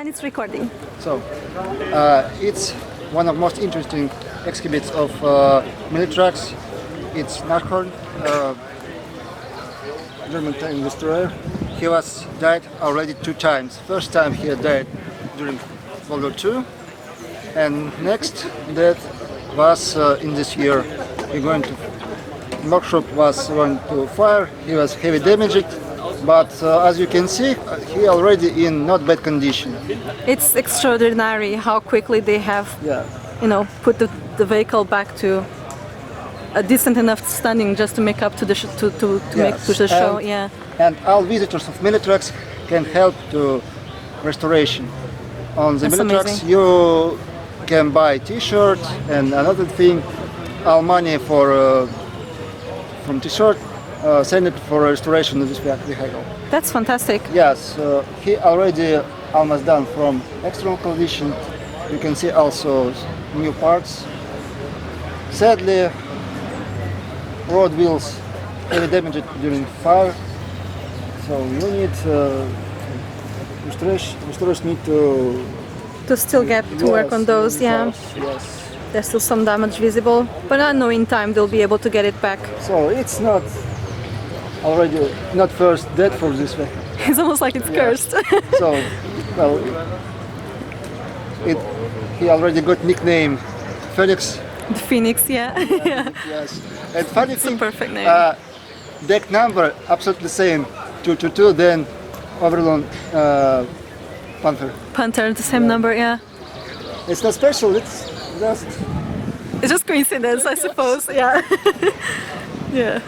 And it's recording. So, it's one of the most interesting exhibits of Militracks. It's Nashorn, German tank destroyer. He was died already 2 times. First time he died during World War II, and next death was in this year. He going to workshop was going to fire. He was heavy damaged, but as you can see, he already in not bad condition. It's extraordinary how quickly they have, put the vehicle back to a decent enough standing just to make up to the make to the show. And all visitors of Militracks can help to restoration. On the Militracks, you can buy T-shirt and another thing. All money for from T-shirt send it for restoration of this vehicle. That's fantastic. Yes, he already almost done from external condition. You can see also new parts. Sadly, road wheels heavy damaged during fire. So you need restorers need to still get to work on those. Yes. There's still some damage visible, but I know in time they'll be able to get it back. So it's not first dead for this vehicle. It's almost like it's cursed. So, well, he already got nickname Phoenix. The Phoenix, yeah. Yes. And funny it's thing, a perfect name. Deck number absolutely same, 222. Then Overloon Panther. Panther, the same number, yeah. It's not special. It's just coincidence, I suppose. Yeah. Yeah.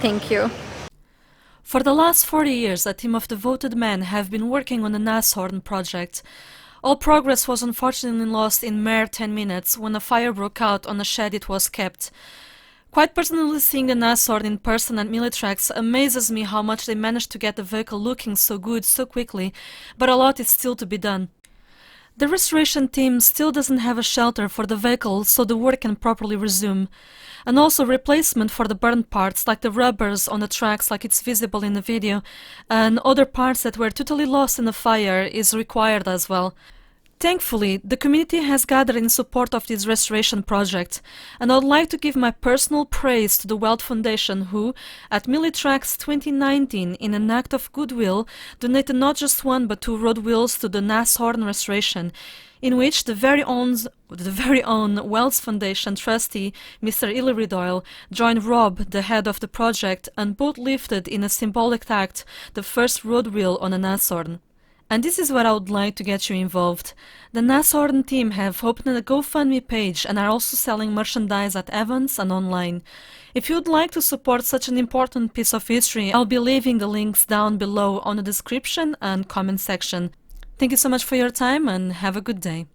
Thank you. For the last 40 years, a team of devoted men have been working on the Nashorn project. All progress was unfortunately lost in mere 10 minutes when a fire broke out on a shed it was kept. Quite personally, seeing the Nashorn in person at Militracks amazes me how much they managed to get the vehicle looking so good so quickly, but a lot is still to be done. The restoration team still doesn't have a shelter for the vehicle so the work can properly resume. And also replacement for the burnt parts like the rubbers on the tracks like it's visible in the video, and other parts that were totally lost in the fire is required as well. Thankfully, the community has gathered in support of this restoration project, and I would like to give my personal praise to the Weald Foundation who, at Militracks 2019, in an act of goodwill, donated not just 1 but 2 road wheels to the Nashorn restoration, in which the very own Weald Foundation trustee, Mr. Doyle, joined Rob, the head of the project, and both lifted in a symbolic act the first road wheel on a Nashorn. And this is where I would like to get you involved. The Nashorn team have opened a GoFundMe page and are also selling merchandise at Evans and online. If you would like to support such an important piece of history, I'll be leaving the links down below on the description and comment section. Thank you so much for your time and have a good day.